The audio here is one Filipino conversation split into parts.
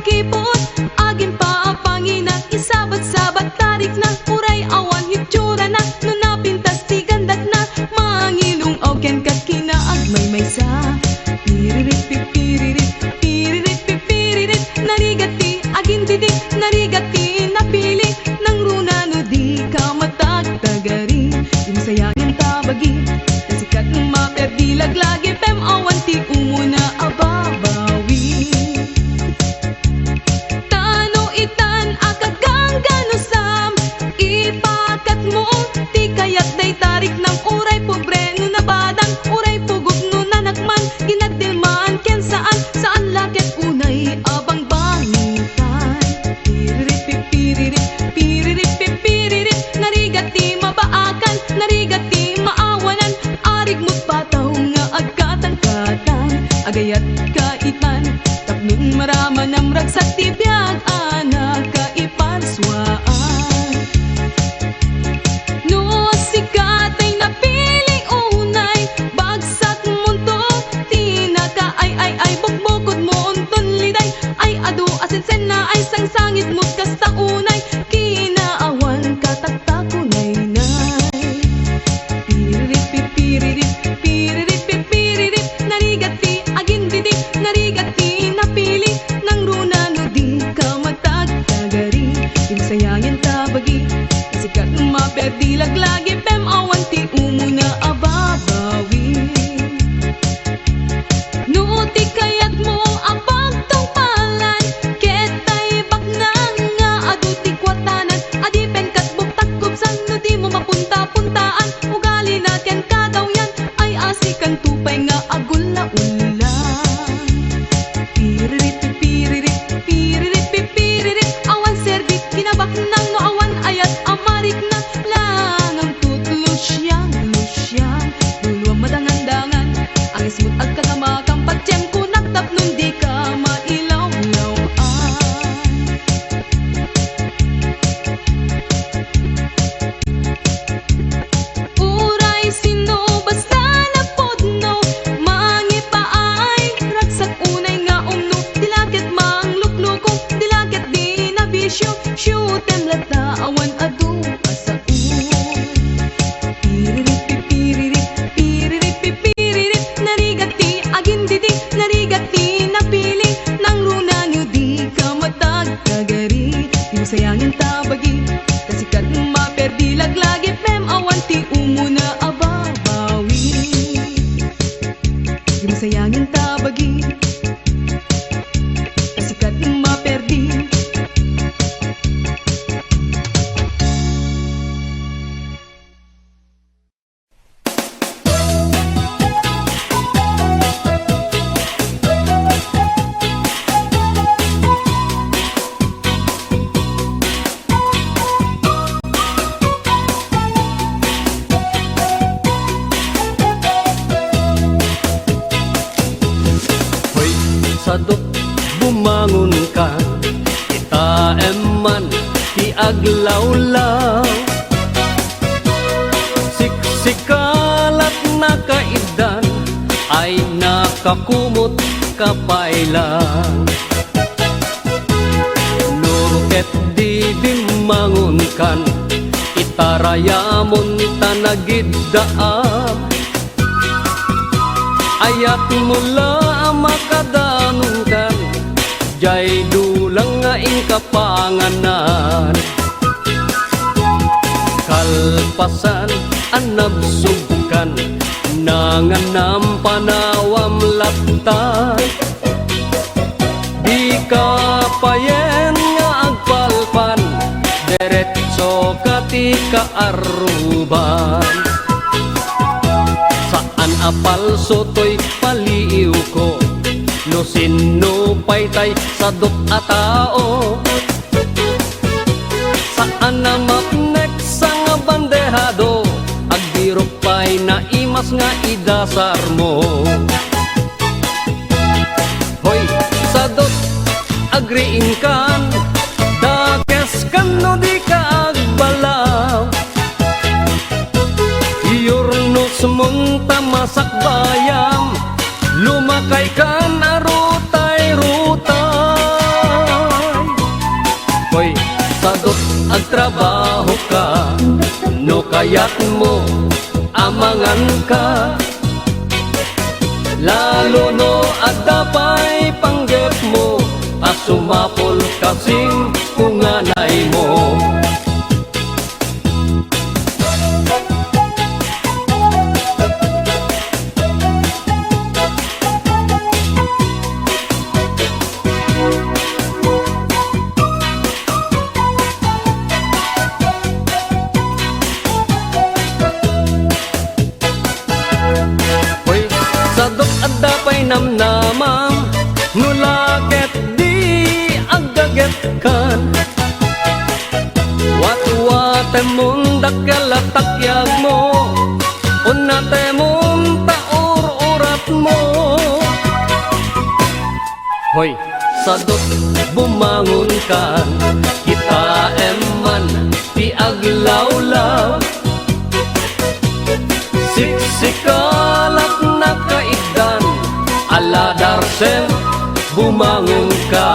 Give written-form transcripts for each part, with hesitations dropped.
kipot, agin pa pangina, isabat-sabat tarik na, uray awan hitsura na, no napintas ti gandat na, mangilong ken kat kinaag may sa. Piririt pipiririt, piririt pipiririt, narigati agin didik, narigati napili, nang runa no di ka matagtagari, yung sayangin tabagi, kasikat ng maperdi laglagi, pem awan ti umuna ababawi. Tano itan akagang ganusam, ipakat mo ti kayat day tarik ng uray pobre no nabadang, uray pugot no nanakman, ginagdilman ken saan laket unay abang bangitan. Piririt pipiririt, piririt pipiririt, narigati mabaakan, narigati maawanan, arig mo't pataw nga agkatang-katang, agayat kaitan, tapnong marama ng ragsak tibiyag anak kaiparswaan. No sikat ay napili unay, bagsak munto, tinaka ay bugbukod mo unton liday, ay adu asinsen na ay sangsangit mo't kasta unay, kinaawan kataktakunay nay. Piririt pipiririt, piririt pipiririt, narigati agin didik, narigati napili, nang runa no di ka matagtagari, insayangin tabagi, sikat maperdi laglagi, pem awan ti umuna ababawi. No ti kayat mo apag tungpalan, ketay baknang nga adu ti kwatanan, adi penkat buktak kubsan no di mo mapunta-puntaan, ugali na ken kadawyan, ay asikan tupay nga agula-ulan. Piririt pipiririt, piririt pipiririt, awan serdik kinabaknang no awan ayat amarik na, langang tutlusyang lusyang, duluang madangan-dangan, ang ismut agkakamakang patyang kunak tapnon di ka mailaw-lawan. Uray sino basta na podno, mangipaay ragsak unay nga umno, dilaket mang lukluko, dilaket di na bisyo, syutem lata awan adu asa piririt pipiririt, piririt pipiririt, narigati agin didik, narigati napili, nang runa nyo di ka matagtagari, yung sayangin tabagi, kasikat maperdi laglagi, pem awan ti umuna ababawi. Yung sayangin tabagi, kasikat maperdi. Hoy, sadot bumangon ka, kita eman ti aglawlaw, siksikalat na kaidan, ay nakakumot kapailan. Nuket di bimangon kan, itarayamon tanagiddaam, ayat mula makadanong kan, jay dulang nga kapanganan. Kalpasan anabsugkan, nanganam panawam laptan, di kapayen nga agpalpan, deretso kati kaaruban. Saan apal sotoy paliw ko, no sino paytay sadot a tao, saan na mapnek sang bandehado, agdirok pay na imas nga idasar mo. Hoy, sadot agriin kan, dakes kan no di ka agbalaw, iyorno sumunta masak bayam, lumakay kan arutay-rutay. Hoy, sadot ag trabaho ka, no kayat mo amangan ka. Lalo no adapay panggep mo, asumapol kasing kunganay mo. Hoy, sadot adapay namnamam, nulaket di agaget kan. Wat-wate mong dakalatakyak mo, unate mong taur-urat mo. Hoy, sadot bumangon ka, kita eman ti aglawlaw. Siksikalat na kaigdan, aladarsem bumangon ka.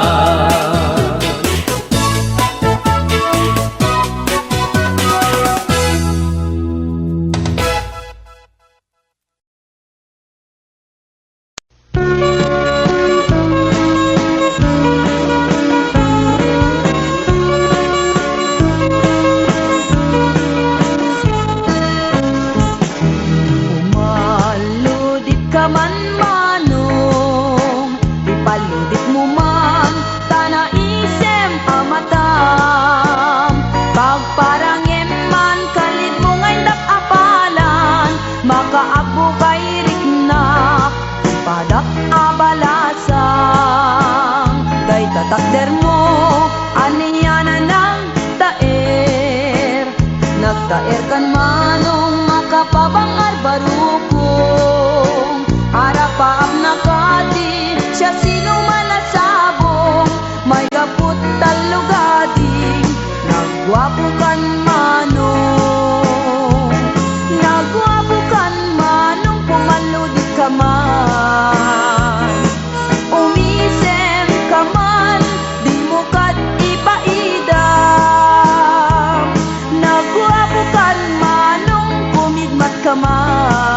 Umaludit ka man manong, ipaludit mo man, tanaisem amatam. Pagparangem man, kalit mo ngay apalan, makaagbo kay riknak, padak abalasang. Kay tatakder mo, aniyanan ng taer, nagtaer kan manong makapabangar barukong. Arapaap na kadi, siya sino man nasabong, may kaput talugading, nagwapo kan manong. Nagwapo kan manong, pumaludit ka man. Umisem ka man, di mo kad ipaidam. Nagwapo kan manong, pumigmat ka man.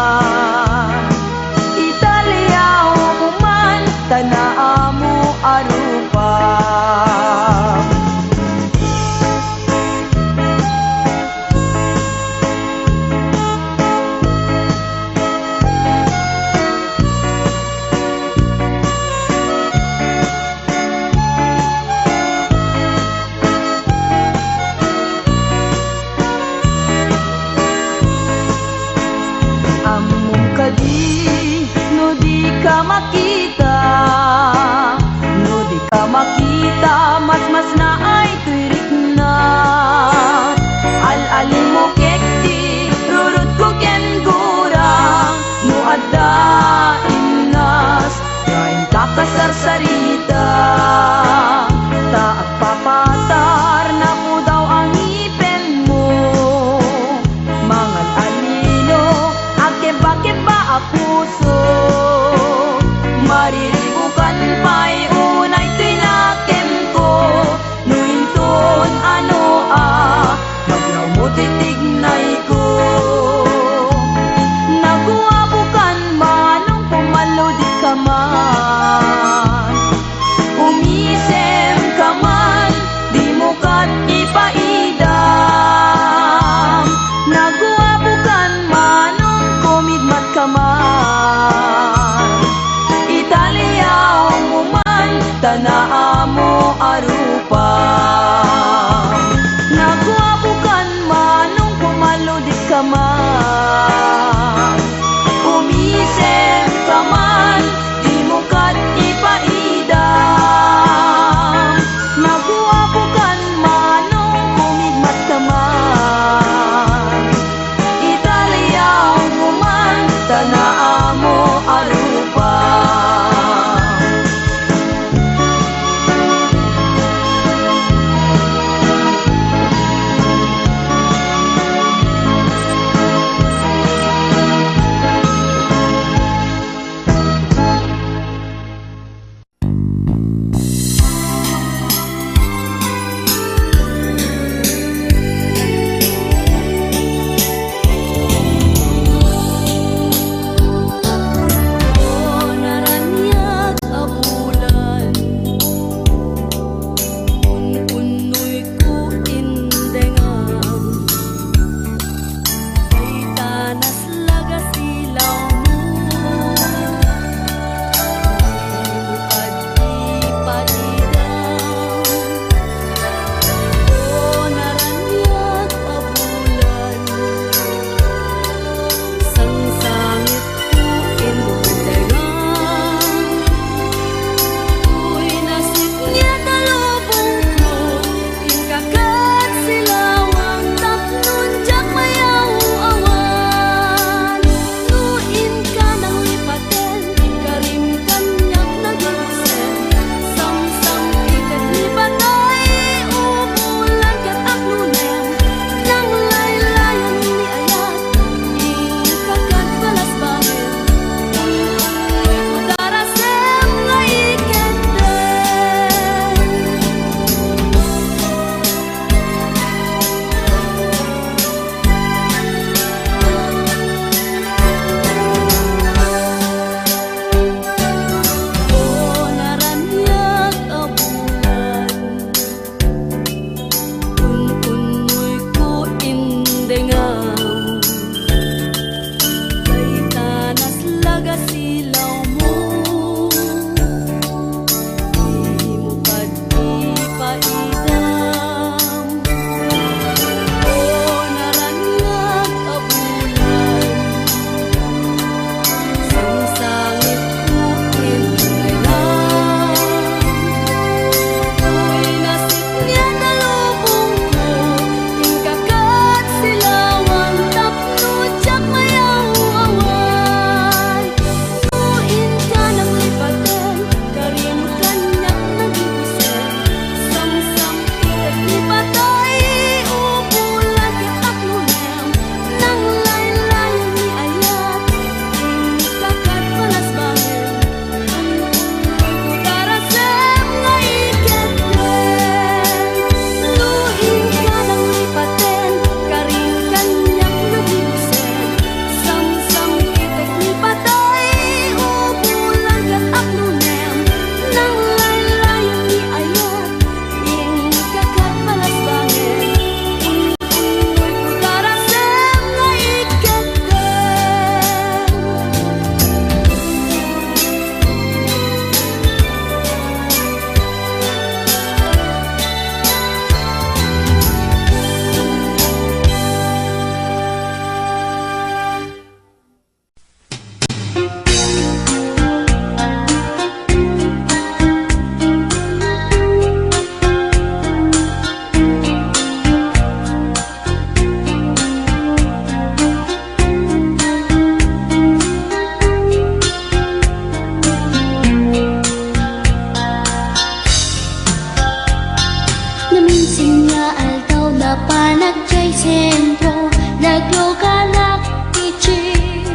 panagkay sentro, naglugalak ni jeep.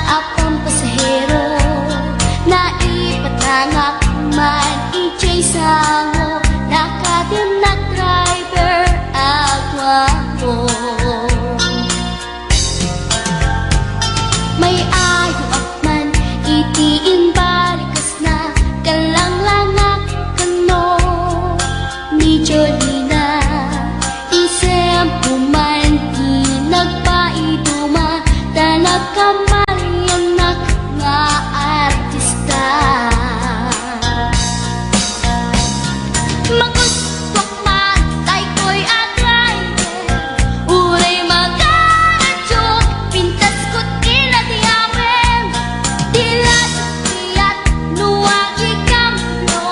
Akong pasahero, naipatangak man ijay sango, nakadinak driver agwapo. May ayo akman itiin balikas na kalanglangak kano ni Jolina. Isem puman di nagpaiduma, tanag kamalianak nga artista. Magustok man tay ko'y atraide, uray magaradyo, pintas ko't iladiawen. Dilat tiyat nuwagi kamno,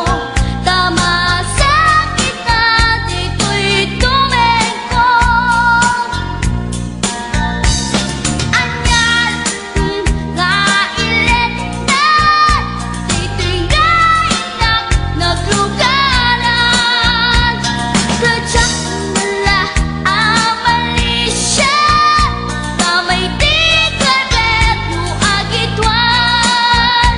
tama sa kita di ko'y tumengko. Anyal nga ilet na, di tingainak naglugaran. Kadyak mala amalisya, kamay di kabet mo agitwan.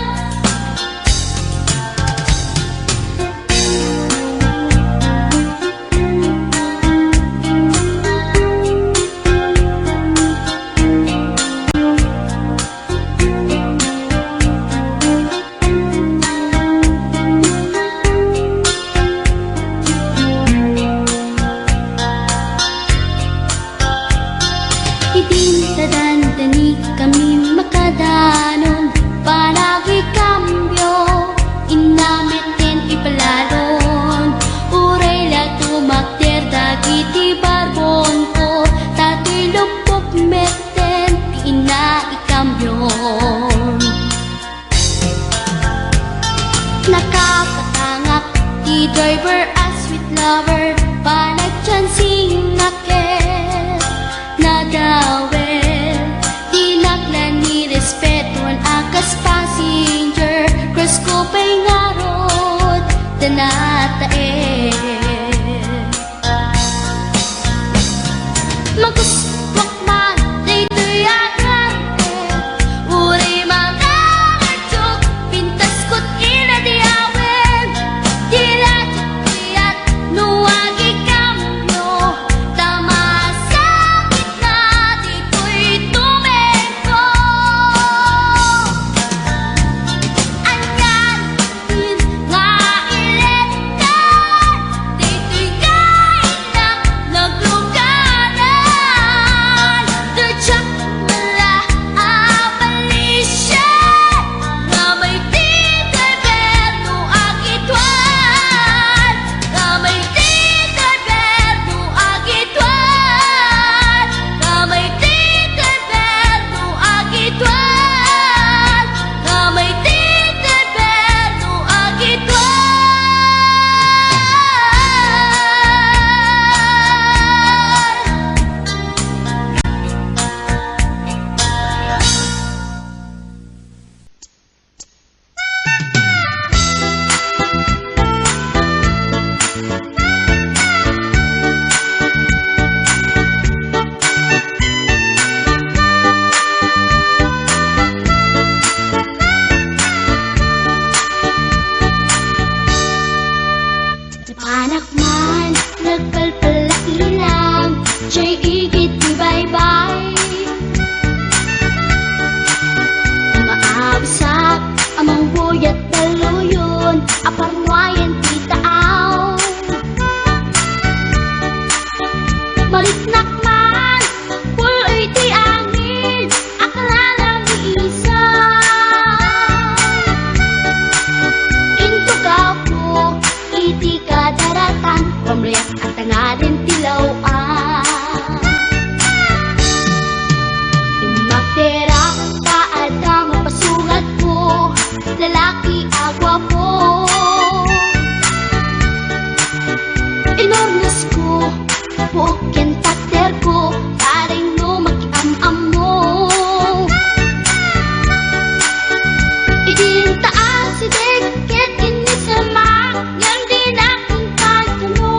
Idinsadandani kami makadanon, panagi kambyo, inamiten ipalalon. Uray la tumakter dagiti barbon ko, tato'y lupok meten, ina ikambyon. Nakapatangak di driver as sweet lover, panagchansing naket na dawel. Tinaklan ni respeton akas passenger, cross ko pa'y ngarot tanatae. Magustok man daytoy agrante, uray mga radyo, pintas ko't iladiawen. Dilat tiyat nuwagi kamno, tama sa gitna di ko'y tumengko. Anyal nga ilet na, di tingainak naglugaran. Kadyak mala amalisya, kamay di kabet mo agitwan. Kamay di kabet mo agitwan. Kamay di kabet mo agitwan. Kamay di kabet mo agitwan. Napanak man, nagpalpalak ilang, siya'y igit ni bye-bye. Maawisak, amang buyat daluyon, aparwayan titaaw. Maliknak man, puloy ti angin, akala ni isa. Into kapo, iti kadaratan, pamriyak at tangadin tilawan. Magtera, paadang mapasugat ko, lalaki agwa po. Inornas ko, puokyan takder ko, taring no makiam-am mo. Idintaan si Deket, inisamak, yan din aking pagkano.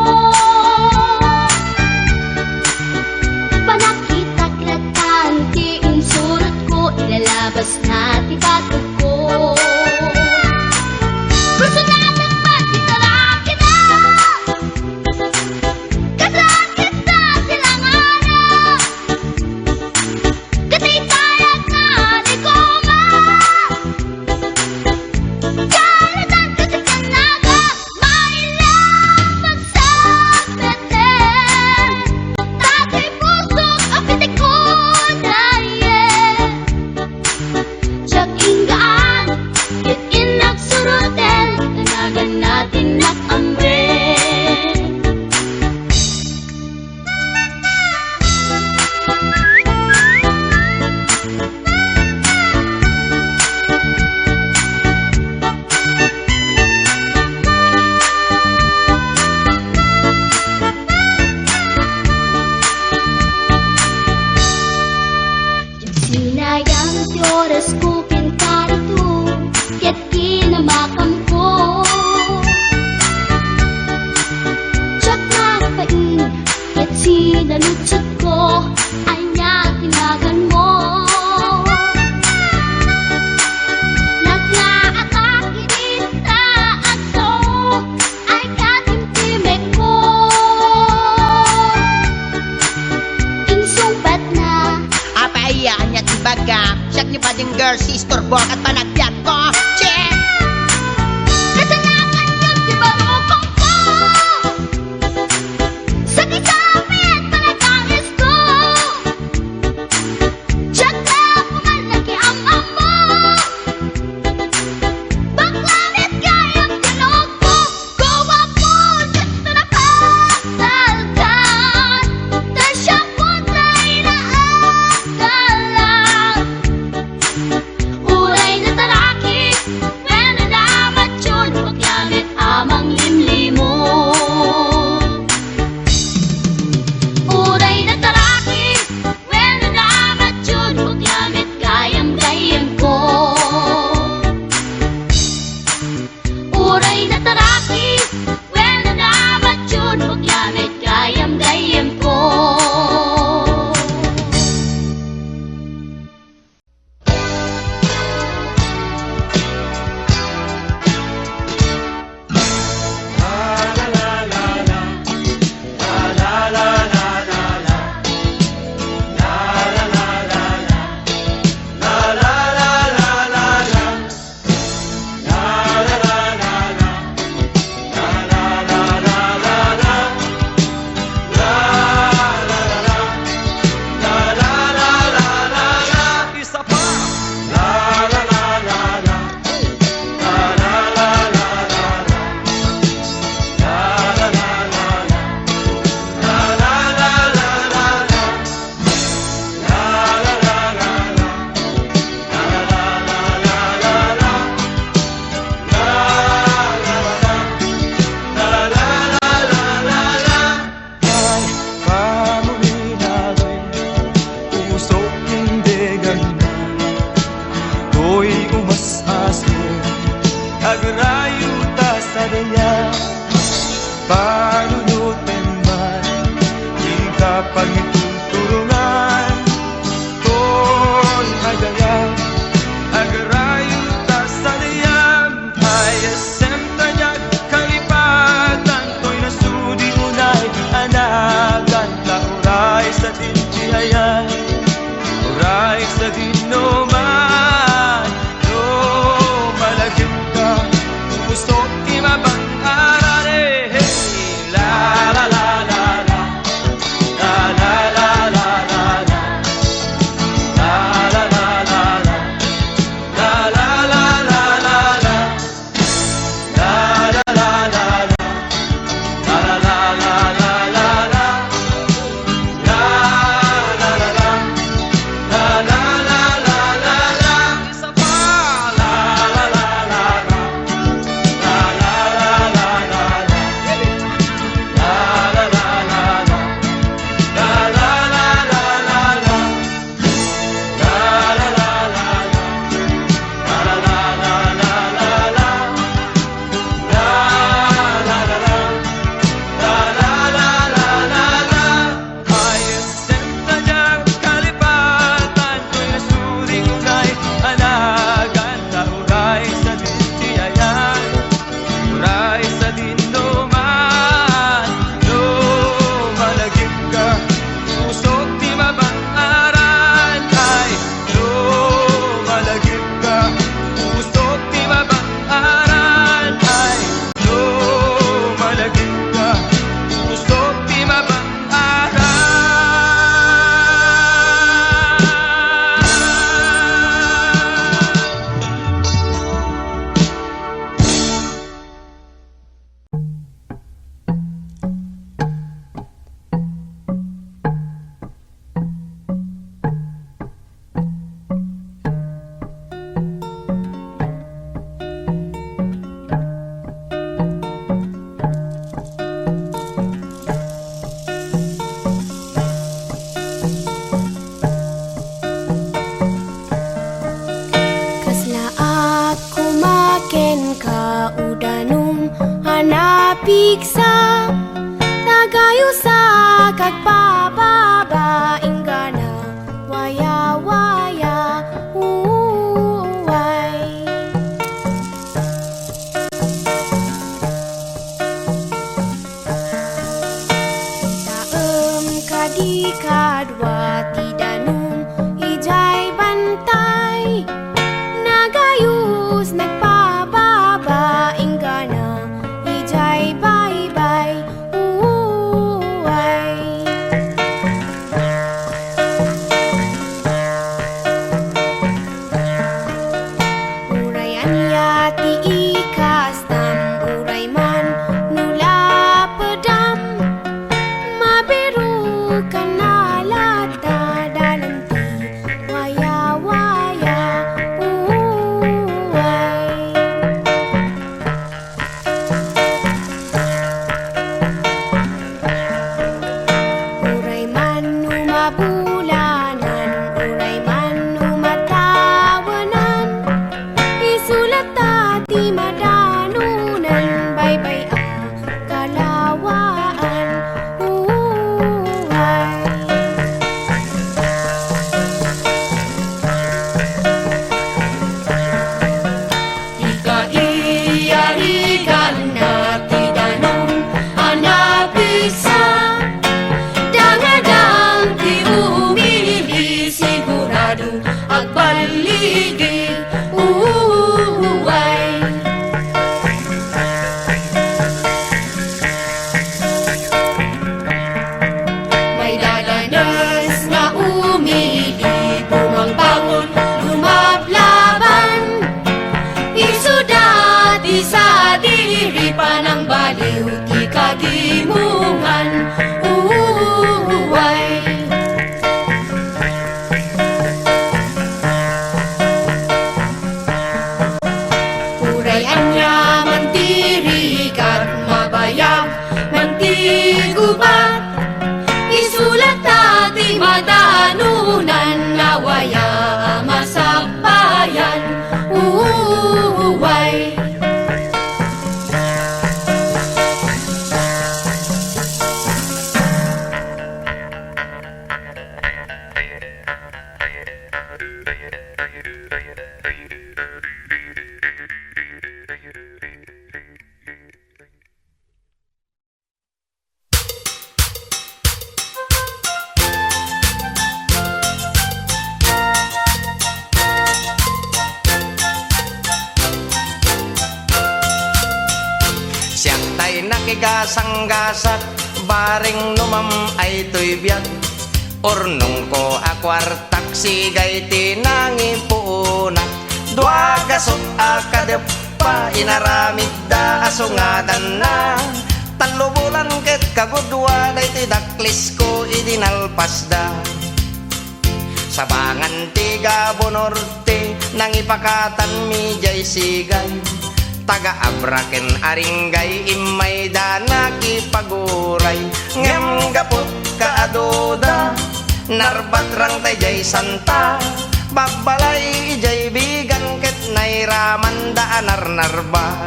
Bading girl, sister, bork at panagbiat ko. Check! Kasalanan yun, di ba rukong ko? Sa kisamit, panagkangis ko. Diyan ka pumalaki ang amo. Baklanit kayang tinog ko. Gawa po, dito na patalkan. Tasya po tayo na akalan. Uray na taraki, when nalamat yun, maglamit amang limlimo. Uray na taraki, when nalamat yun, maglamit gayam-gayam ko. Uray na taraki, when nalamat yun, maglamit gayam-gayam ko. Isa pa! Ay, pamulinaloy, usok hindi ganda. Ako'y umasaso, agrayo ta sa daya. Panunutin man, di kapag ituturungan. Kung madaya, agrayo ta sa daya. Ayasem tanyag kalipatan, to'y nasudi unay anagan. Lauray sa dintihayan, uray sa dinuman. No, malagim ka, gusto imabang arare. La la la la la, la la la la la la, la la la la la, la la la la la la, la la la la la, la la la la la la la, la la la la, la la la la la la. Isa pa! La la la la la, la la la la la la, la la la la la, la la la la la la, la la la la la, ayasem tanyag kalipatan, to'y nasuri unay anagan. Lauray sa dintihayan, uray sa dinuman. No, malagim ka, usok di mabang-aran. Ay, no, malagim ka, usok di mabang-aran. Ay, no, malagim ka, usok di Kaslaak kumaken ka udanum hanapiksa nagayo sa kagpababa inggana waya waya uway. Taem kadi kadwa tidanum ijay bantay gasang-gasat baring numam ay tuy biyag urnong ko akwartak sigay tinangi puunak dua gasot akadep pa inaramid da asungadan na talo bulan ket kagudwa day tidaklis ko idinalpas da sabangan tiga bonorte nang ipakatan mi jay sigay taga abraken aringgay imay dana kipaguray ngem gapot kaadoda narbat rang tay jay santa babbalay ijay bigan ket nairaman da anarnarba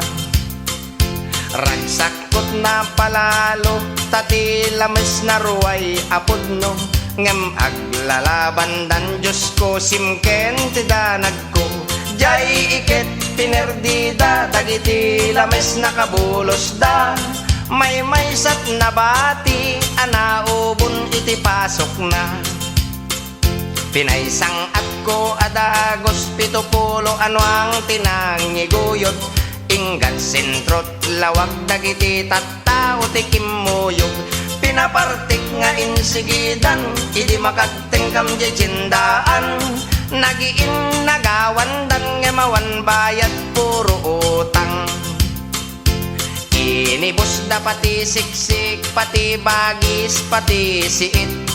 ragsakot na palalo tati lames na ruway apudno ngem aglalaban dan Diyos ko simken tidanag ko jay iket pinerdida dagiti lames nakabulos da may sat na bati anaubon iti pasok na pinaisang at ko adagos 70 ano ang tinangiguyot inggat sentrot lawag dagiti tattao tikimuyog pinapartik nga insigidan idi makagtengkam di cindaan nagiin nagawan dan ngemawan bayad puro utang inibus da pati siksik pati bagis pati siit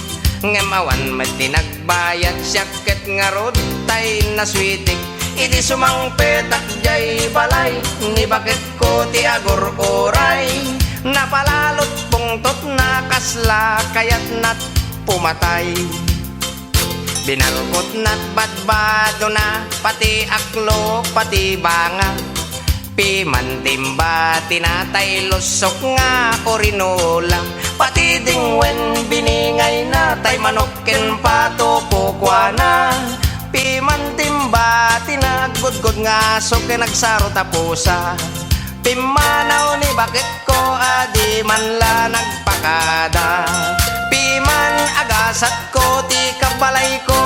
ngemawan mati nagbayad syaket ngarod tay naswitik idi sumangpetak jay balay ni bakit ko ti agor oray napalalot pungtot na kasla kayat nat pumatay binalkot na't badbado na pati aklo pati banga pimantimba tinatay lusok nga orinola pati dingwen biningay na tay manokken pato kukwana pimantimba tinagudgod nga soke nagsaro tapusa pimanaw ni bakit ko adi man la nagpakada piman agasat ko ti kabalay ko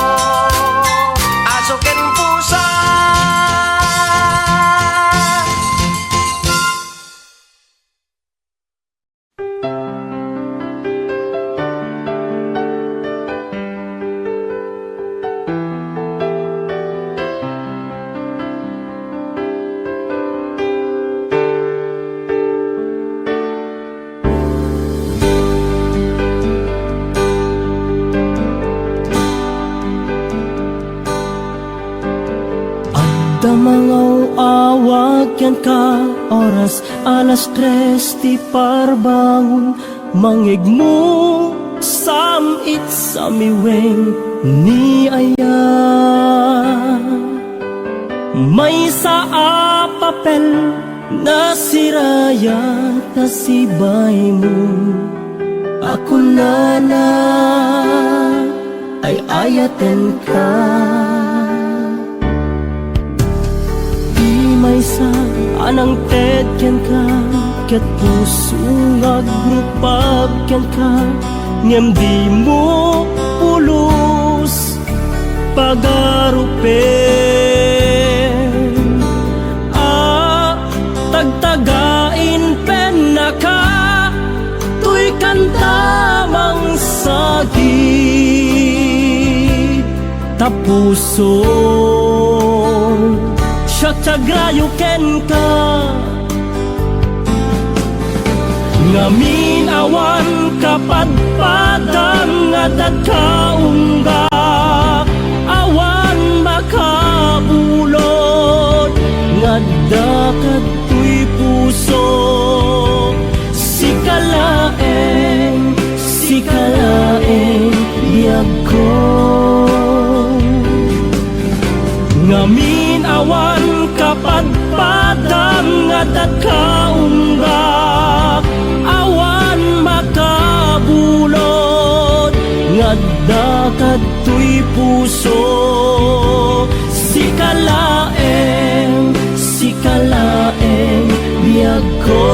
asuken pusa Damangaw awag yan ka oras alas 3 ti parbangon mangigmo samit sa miweng ni aya may sa papel na siraya na sibay mo ako na ay ayaten ka may sa anang tedyan ka ket puso nga grupag yan ka ngem di mo pulos pagarupen tagtagain pen na ka tuy kantamang sagi tapuso Syagrayo ken ka ngamin awan kapadpadan nga dagkaunggak awan makabulod nga dakat tuy puso sikalaeng biyag ko ngamin awan kapadpadang nga dagkaunggak awan makabulod nga dakat tuy puso sikalaeng biyag ko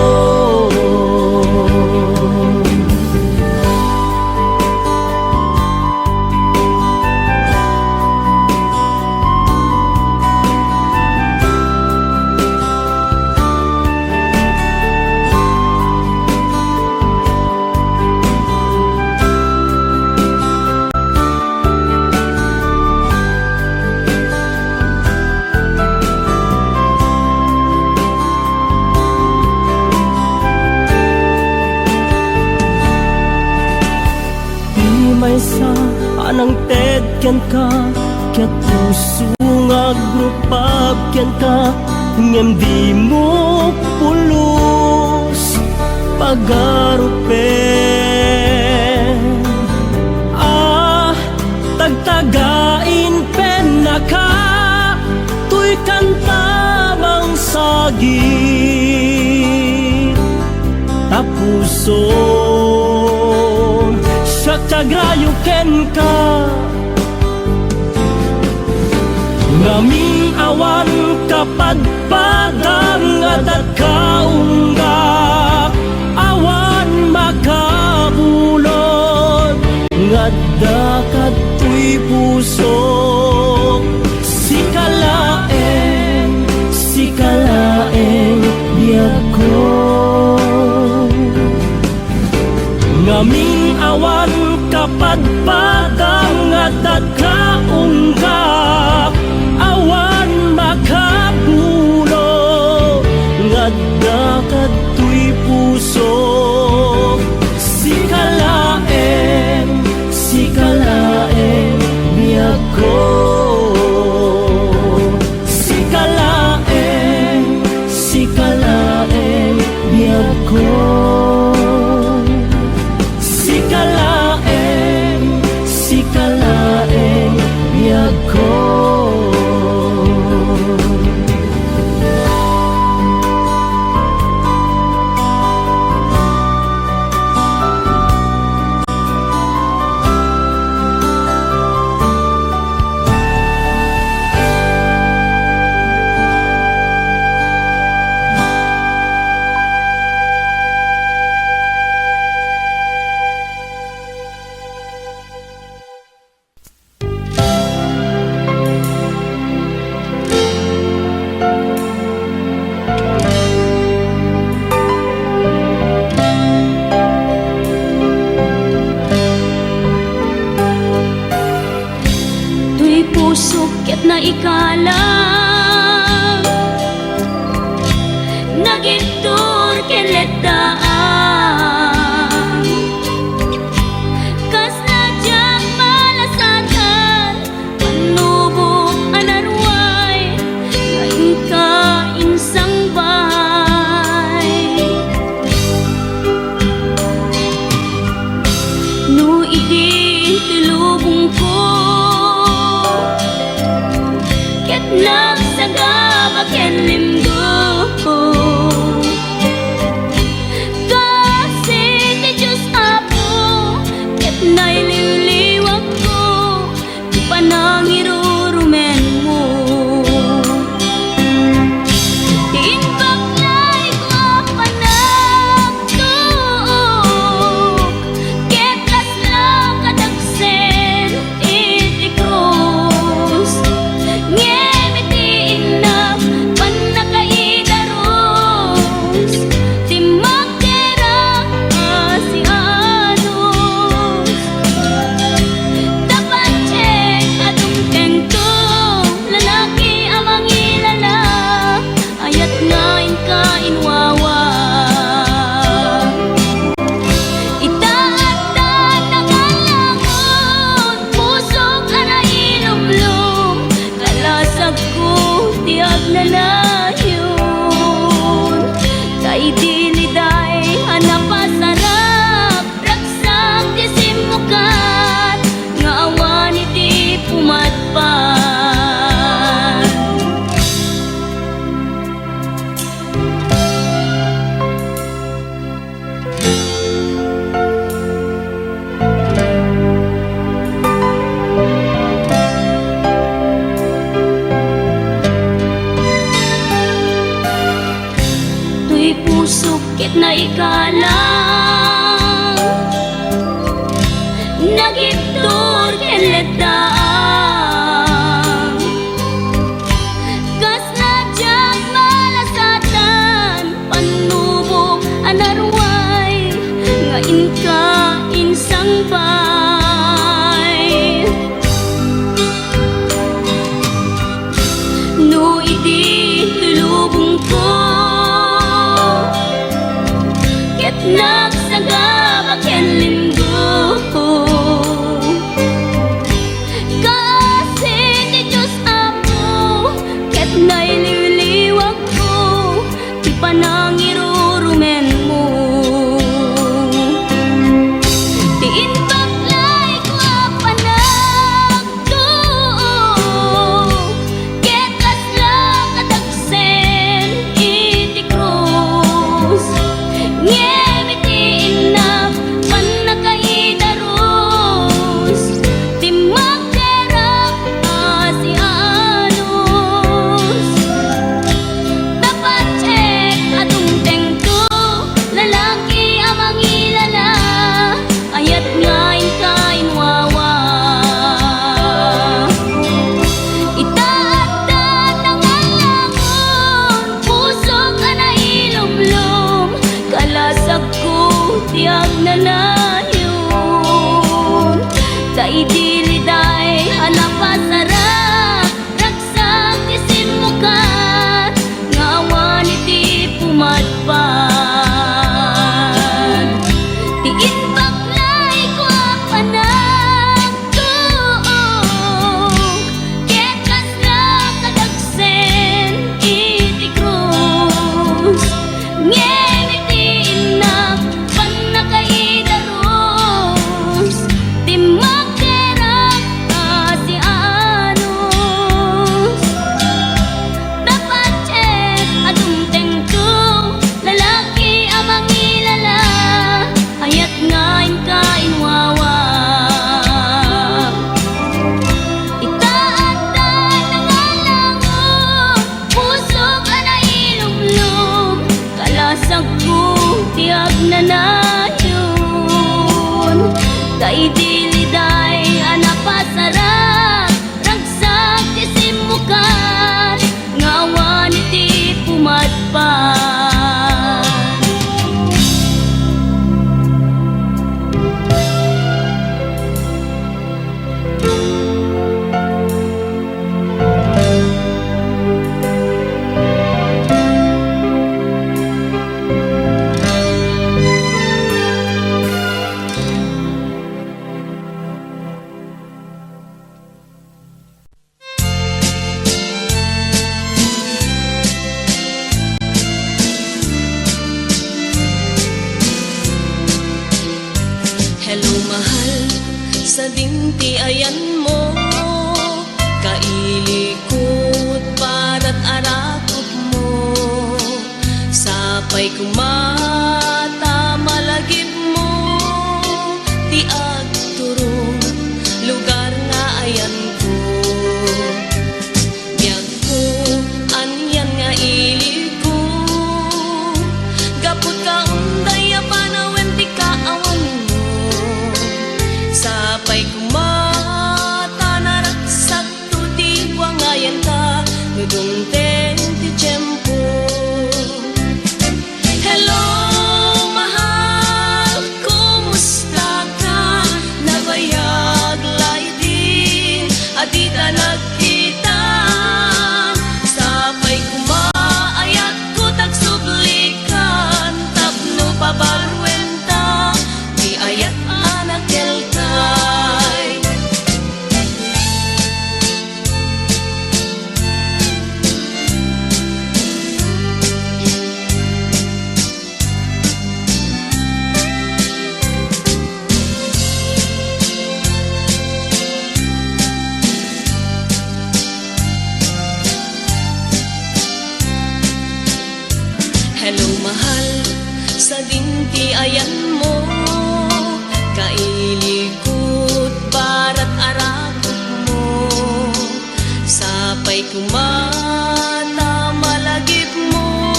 may sa anang ted ken ka ket puso nga grupap ken ka ngem di mo pulos pagarupen tagtagain pen na ka tuy kanta bang sagit tapuso siya tagrayo ken ka ngaming awan kapadpadang at kaunggak awan makabulod ngadda katoy puso sikalaeng biyag ko ngaming awan kapadpadang at kaunggak awan makapulo ngadda katoy puso sikalaeng biyag ko sikalaeng biyag ko sikalaeng biyag ko na ikalang nagitur keletaan kas na diyang malasatan panubo anarway ngayon ka insang bahay no idi tulubong ko nagsagaba ken limgo kasi ti Diyos Apo ket naililiwag ko ti panangirurumen mo tinbaklay ko panagtuok ket kasla kadagsen iti krus pusukit na ikalang nagitur keletaan kas na diyang malasatan panubo anarway ngayon ka insang bay no idi tulubong ko nagsagaba ken limgo lain kainwawang itaatan na nga lang pusok na ilumlum kalasag ko tiyag na nayon kay diliday anapasarap ragsak tisimukan ngawan iti pumadpan. Hello mahal, sa dinti ayan mo kailikot para't arakot mo sapay kumata malagip mo ti agturong lugar nga ayan ko biyag ko anyan nga iliko gapot ka unday panawen ti kaawan mo sapay kumata naraksak to di wangayan ka nudong ten ti tiyempo. Hello mahal, kumusta ka? Nabayag laiti adita nagkita sapay kumaayat ko tagsublikan tapno pabarwenta di ayat anak kelkay. Hello mahal, sa dinti ayan mo kailikot barat arakot mo sapay kumata malagip mo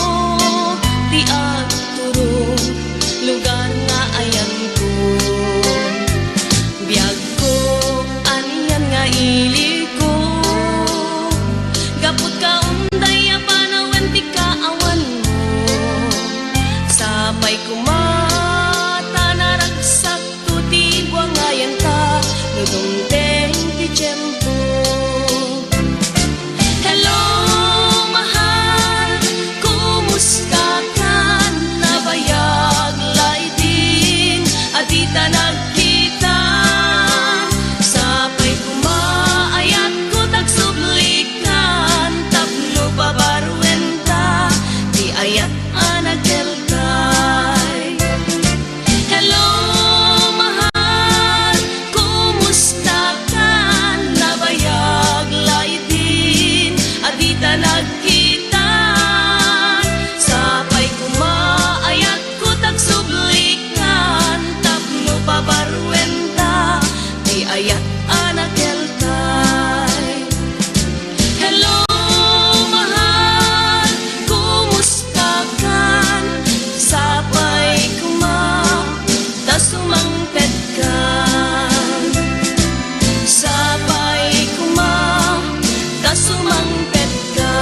di agturong lugar nga ayan ko biyag ko anyan nga iliko gapot ka unday panawen ti kaawan mo sapay kumata naragsak to ti buangayan ka nudong ten ti tiyempo. Hello mahal, kumusta ka? Nabayag laiti adita nagkita sapay kumaayat ko tagsublikan tapno pabarwenta di ayat anak kelkay. Hello mahal, kumusta ka? Nabayag laiti adita nagkita sapay kumaayat ko tagsublikan tapno pabarwenta di ayat anak kelkay. Hello mahal, kumusta ka? Sapay kumata sumangpet ka sapay kumata sumangpet ka.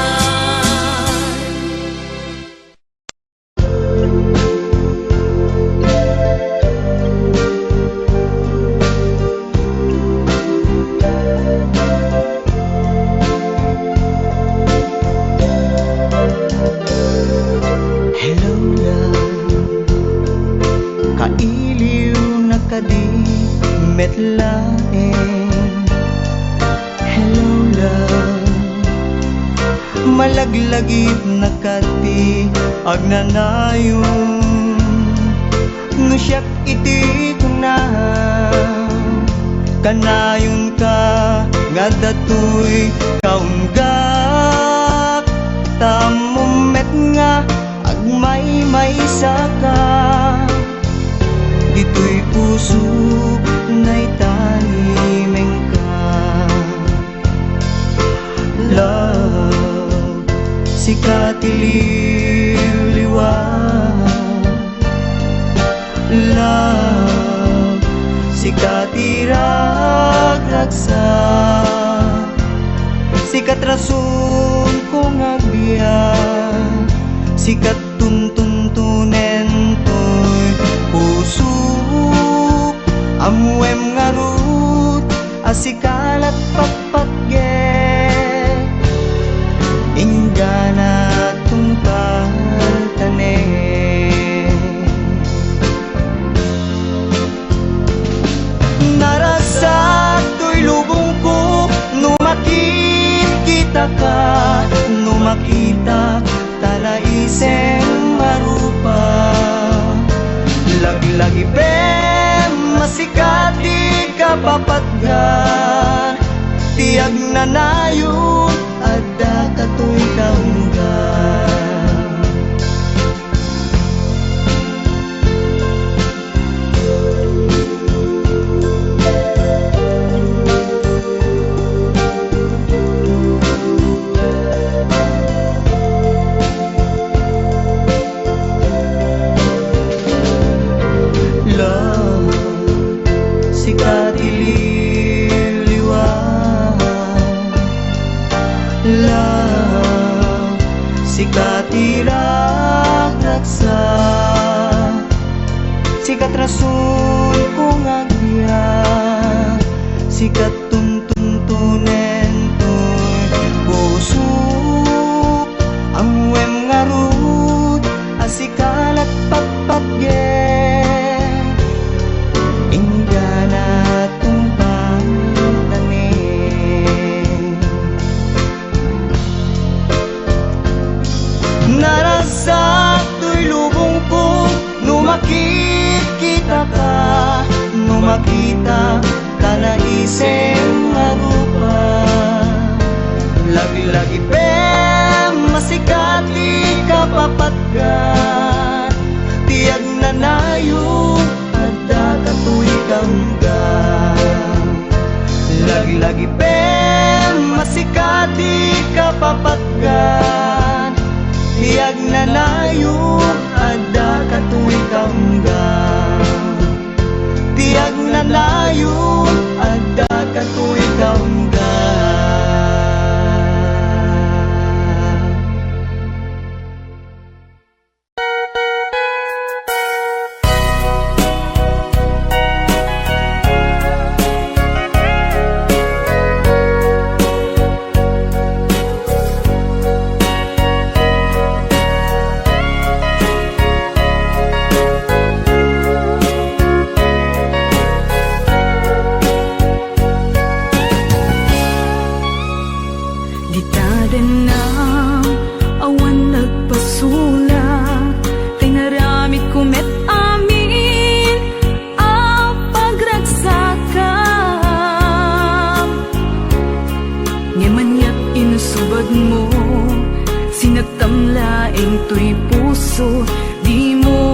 Hello love, kailiw na kadi metlaeng. Hello love, malaglagip na kati agnanayon ngusyak iti kunahan kanayon ka nga datoy kaunggak tamumet nga agmay may saka dito'y puso puso na'y tanimeng ka. Love, sikat ililiwanag. Love, sikat iragragsak. Sikat rason kong agbiya, sikat tuntuntunen to'y pusuk. Amuem ngarut, asikalat papagye. Ingana tungkatane. Naragsak to'y lubong ko, numakit kita ka, numakita talaisem marupa. Lagi-lagi bem masikati ka papatgan, tiag na nayon ada kato'y kaunggan. Sikat ililiwanag. Love, sikat iragragsak. Sikat rason kong agya, sikat tuntuntunen to'y pusuk. Amuem ngarut, asikalat papagye. Ingana tumpang tanim. Narasak to'y lubong ko, numakit kita ka, numakita talaisem marupa. Lagi-lagi bem masikati ka papatgan, tiag na nayon ada kato'y kaunggan. Lagi-lagi bem masikati ka papatgan, tiag na nayon ada kato'y kaunggan. Tiag na nayon ada kato'y kaunggan. To'y puso, di mo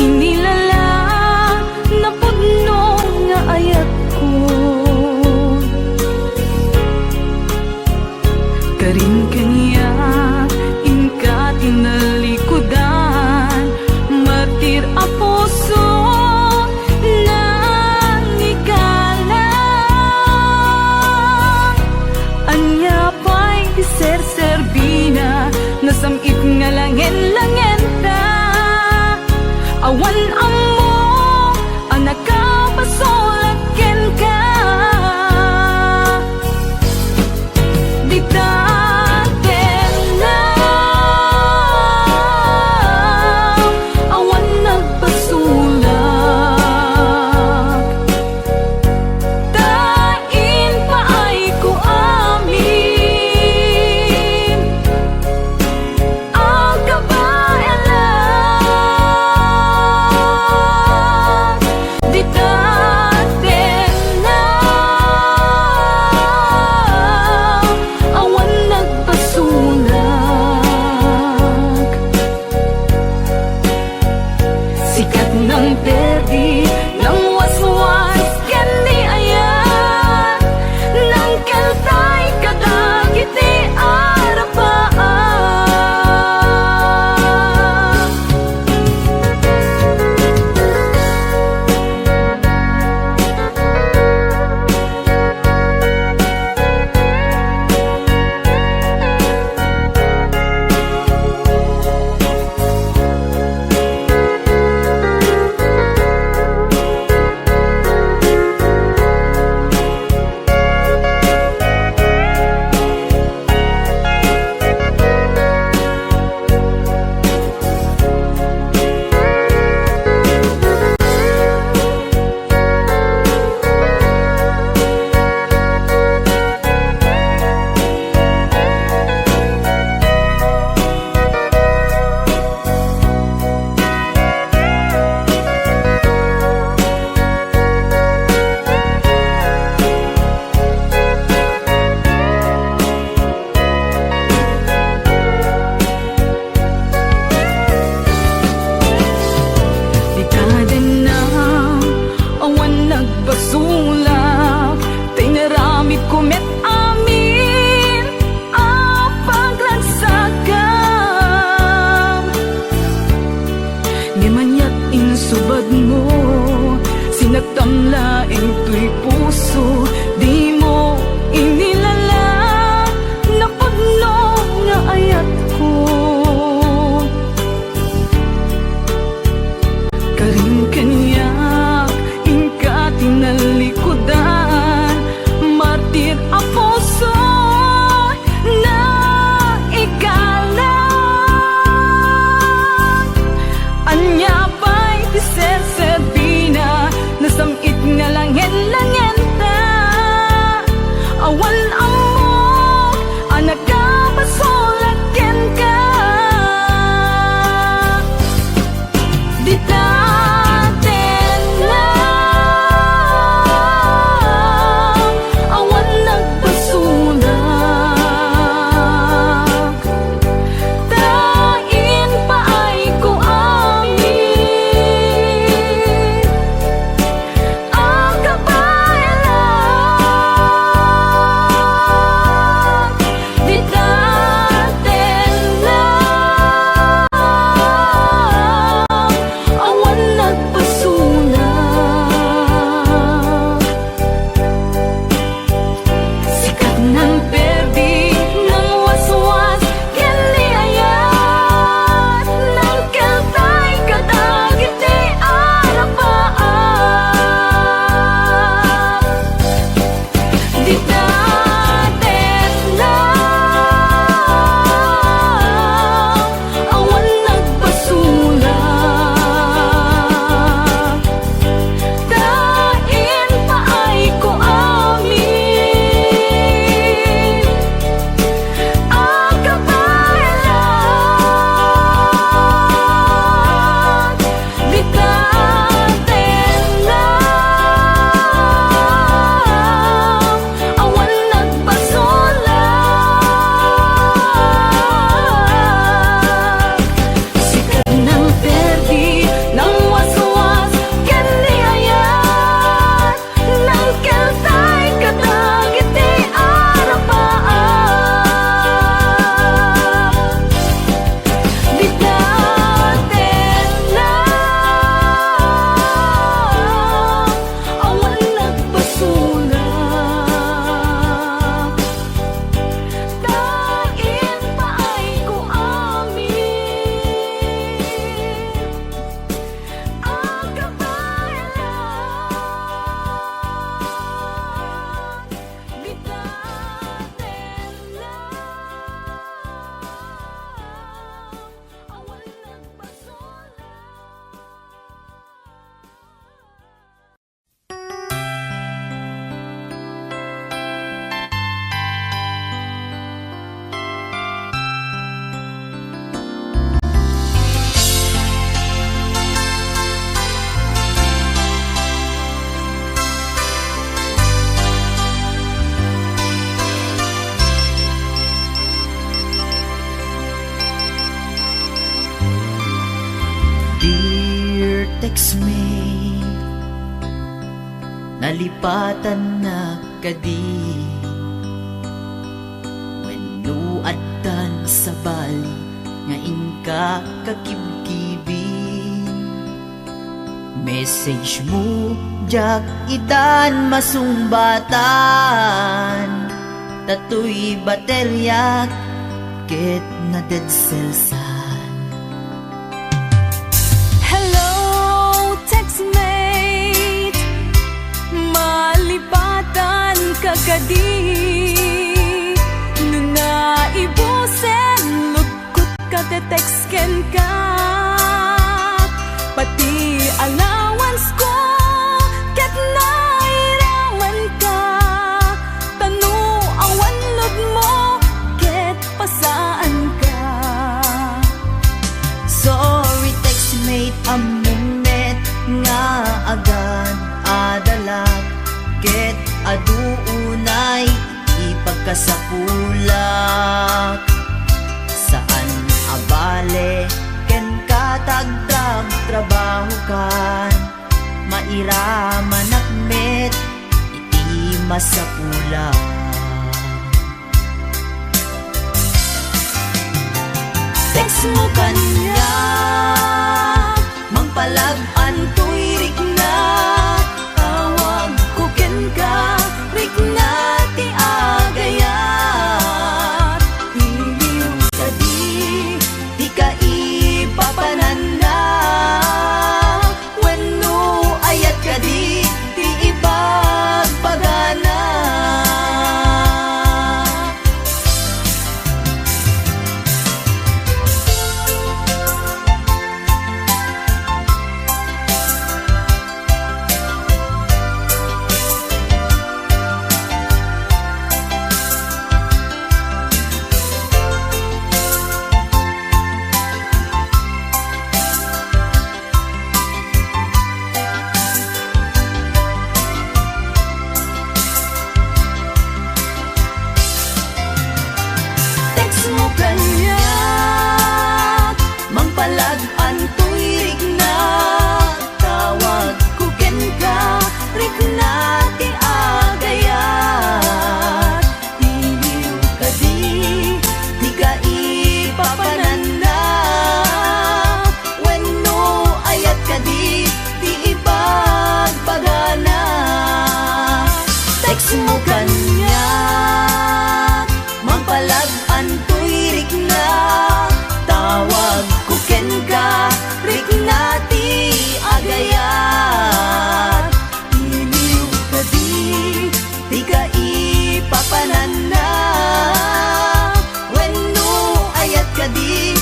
inilala, napudno nga ayat ko. Karin kanya, inka tinalikudan, martir a puso na nagbasulak tay naramid ko met amin a paglagsakam Ngimanyat insubad mo sinagtamlaeng tuy puso di mo inilala na pagno nga ayat ko karing kanyak ingka tinalikudan martir a puso na ikalang anya ba'y tiserbina nasamit nga langen-langen ta awan amok anak ka basolagyan ka di daten lang awan nagbasulak tain pa ay ko amin ang kabayalan di daten lang awan nagbasulak sikat ng perdi ng waswas kaniayat ng kaltay kadagit di arapaan di daten lang awan nagbasulak tain pa ay ko amin ang kabayalan di daten lang awan nagbasulak sikat ng perdi ng waswas kaniayat ng kaltay kadagit di arapaan di daten lang awan nagbasulak tain pa ay ko amin ang kabayalan di daten lang awan nagbasulak Dear textmate, nalipatan na kadi wenno addan sa bali nga inka kakibkibin message mo jak idan masumbatan tatoy baterya ket na dead cells Hello, textmate malipatan ka kadi nuna ibusen lugkot ka te-textken ka pati allowance ko ket nairaman ka tanu awan lod mo ket pasaan ka sorry textmate among net nga agad adalag ket aduunay ipagkasapulak saan abale ken katagdrag trabaho kan mairaman ak sa pula. Text mo kanya, mangpalag-an tuirik na, tawag ko ken ka, rik na ti agayat. Iliw ka di ka ipapanan na, wenno ayat ka di ibagpagana. Text mo kanya, mangpalag-an tuirik na, tawag ko ken ka, rik na ti agayat. Iliw ka di ka ipapanan na, wenno ayat ka di ibagpagana. Text mo kanya, mangpalag-an tuirik na, tawag ko ken ka, rik na ti agayat. Iliw ka di ka ipapanan na, wenno ayat ka di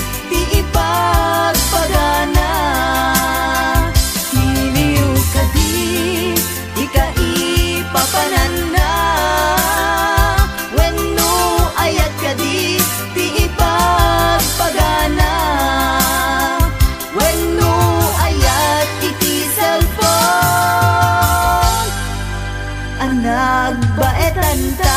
ibagpagana. Iliw ka di ka ipapanan na, wenno ayat ka di ibagpagana. Wenno ayat iti cellphone, ang nagbaetan ta.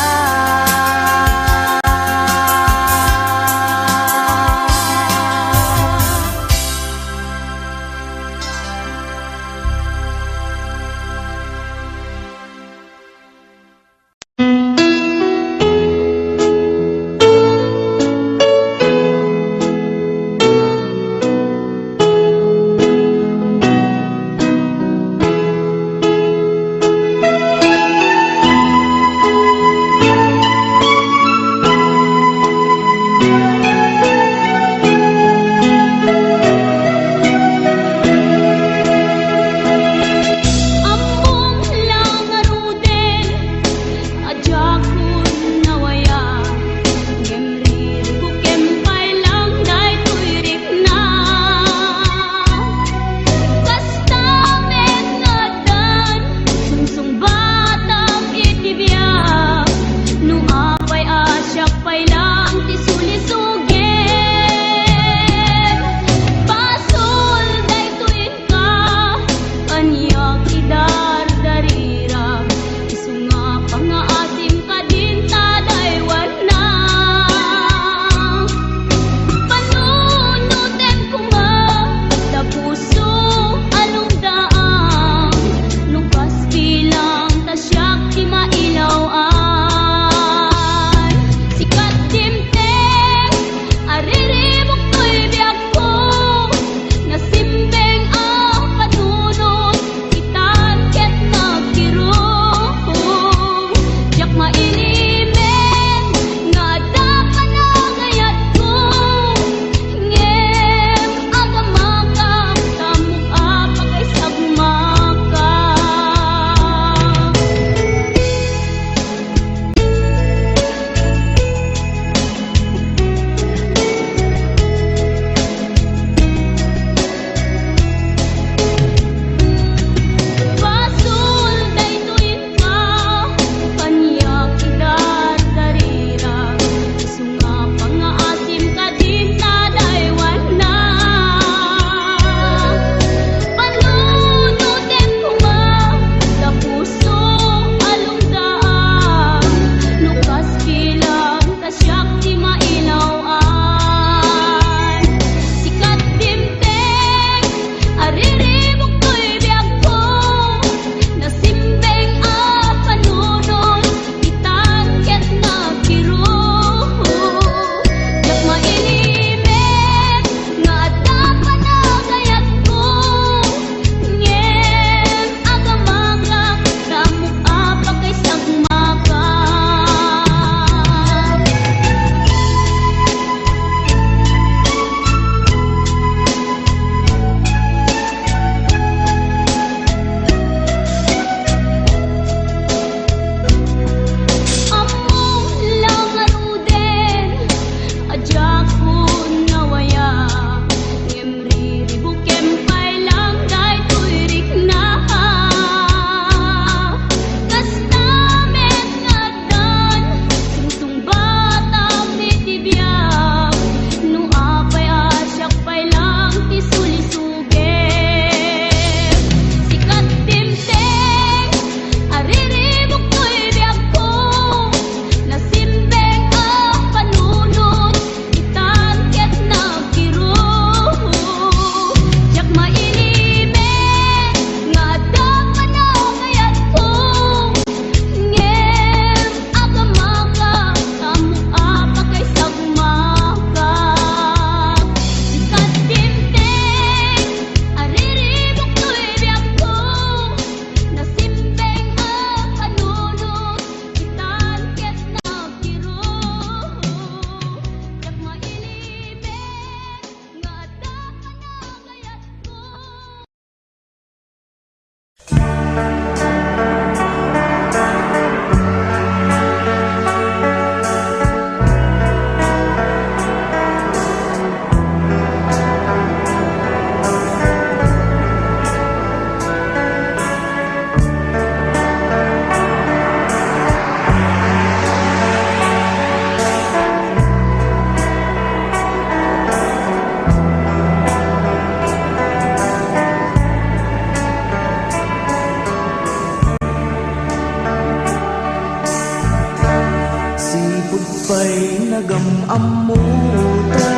pa'y nagamamuta.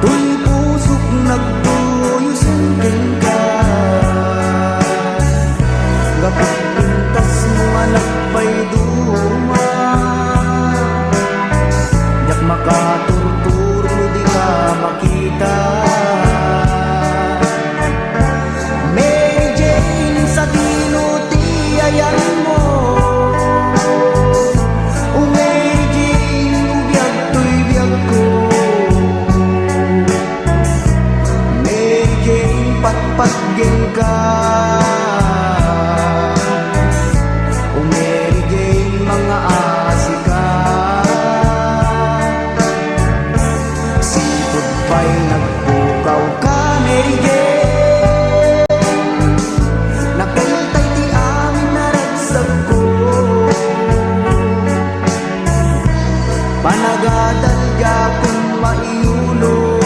Tuy pusok nagtuyusin ka, gapit pintas mo anak pa'y duma. Yak makaturturo di ka makita. Mary Jane sa tinutiayan mo, o Mary Jane ubiyag to'y biyag ko. Mary Jane patpatgen ka, o Mary Jane mga asika. Sipod pa'y nagpukaw ka, Mary Jane, nakiltay ti amin naragsag ko. Panagadalga kung maiulo,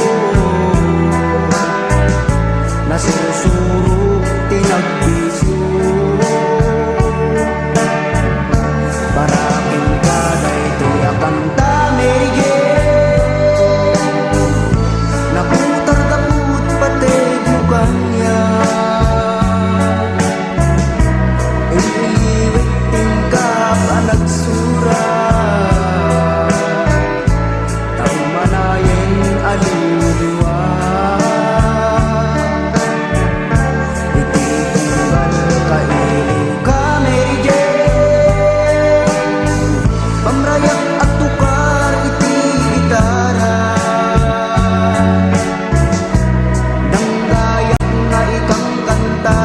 nasusuro tinagbisyo. Barakin ka daytoy akanta, Mary Jane, naputar kaput pateg mo kanya. Iliwit tingkap ang nagsurat, taumanayin aliliwa. Ititingal kailiw ka, Mary Jane, pamrayak at tukar iti gitara. Danggayak nga ikang kanta,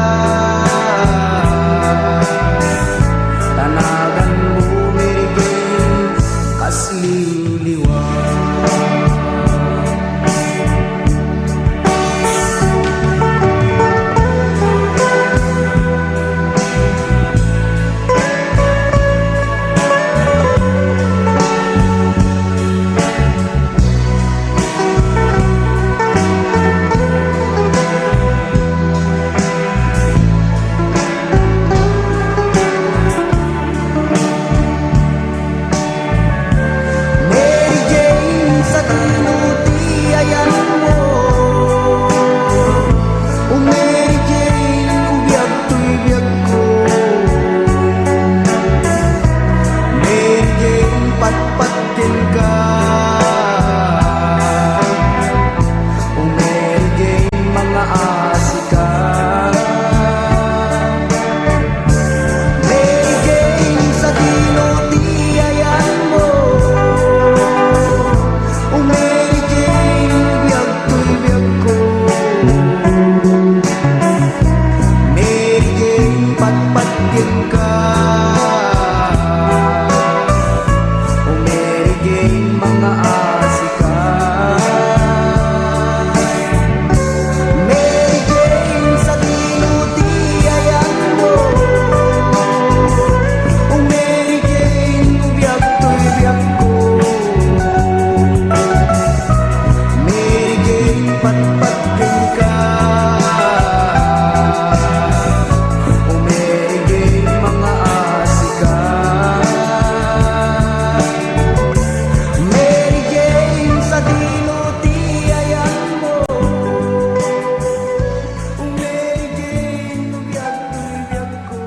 tanagan mo, Mary Jane, kasiliwa. Mary Jane sa tinutiayan mo, o Mary Jane ubiyag to'y biyag ko. Mary Jane patpatgen ka, o Mary Jane mga asika. Mary Jane sa tinutiayan mo, o Mary Jane ubiyag to'y biyag ko. Mary Jane patpatgen ka, o Mary Jane mga asika. Mary Jane sa tinutiayan mo, o Mary Jane ubiyag to'y biyag ko. Mary Jane patpatgen ka, o Mary Jane mga asika. Mary Jane sa tinutiayan mo, o Mary Jane ubiyag to'y biyag ko.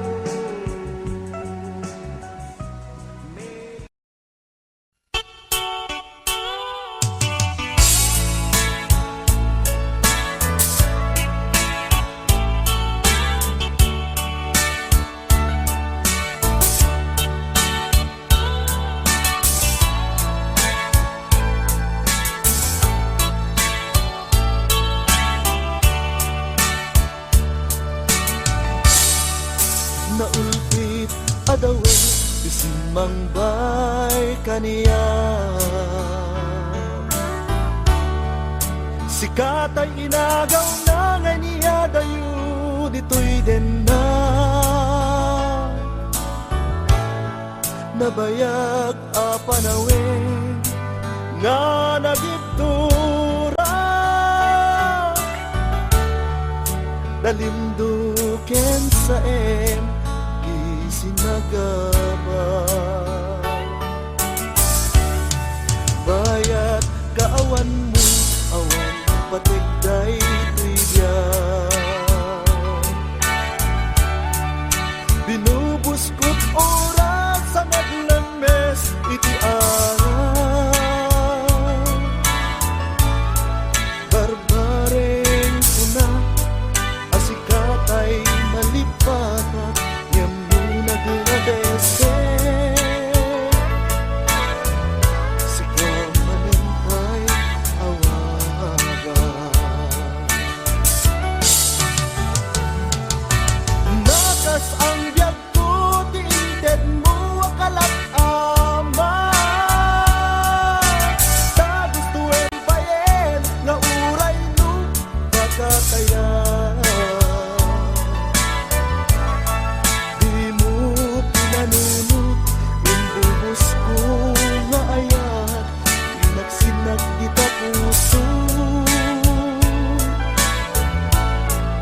Naulpit adawe isimang bay kaniya, sikatay inagaw na nga niya dayo dito'y den na. Nabayag a panawin nga nagigtura, dalinduken sa isinagaba. Binubuskot oras sa naglames iti araw. Barbareng kuna asikatay malipata ngem no nagladese. Sikamanentay awaga. Nakas ang biyag ko, tiinted mo akalat ama. Sa gustuin payen, nga uray no pagkataya. Di mo pinanunod, imbubos ko nga ayat, inagsinag kita puso.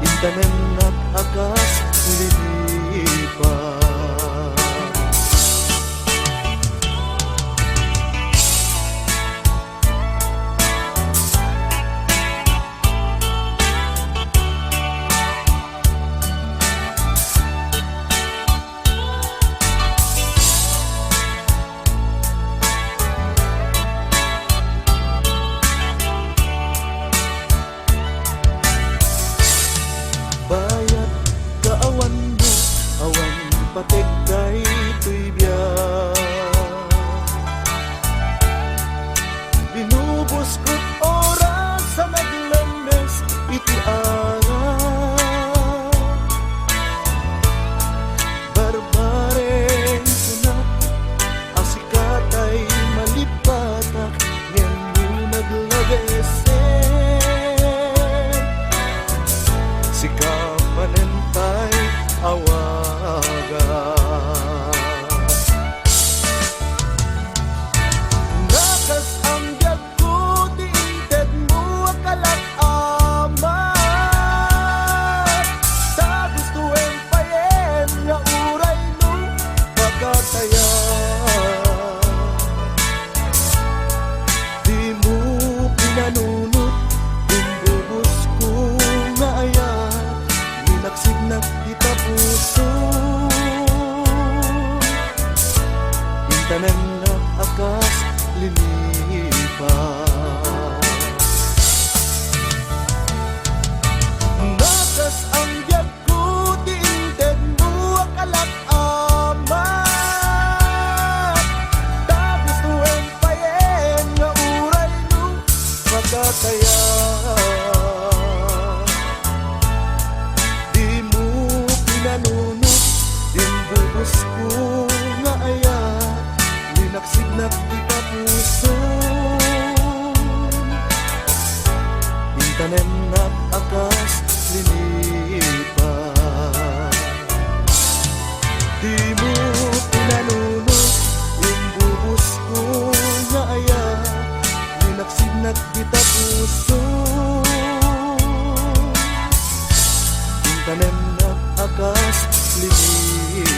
Intanem nag-akas linipan. Bayat kaawan mo, awan patek kay tuibyan. Binubos ko't oras sa naglames iti araw. Barbareng sunat, asikatay malipatak, ngayon mo naglagese. Sikamanentay awaga. Nakas ang biyag ko, tiinted mo akalat ama. Sa gustuin payen, nga uray no pagkataya. Di mo pinanunod, imbubos ko nga ayat, ninagsignag kita puso. Intanem na akas linipan. Nakas ang biyag ko, tiinted mo akalat ama. Ta gustuin payen, nga uray no pagkataya. Di mo pinanunod, imbubos ko nga ayat, linaksignak kita puso. Intanem nag-akas linipan. Di mo pinanunod, imbubos ko nga ayat, linaksignak kita puso. Intanem nag-akas linipan.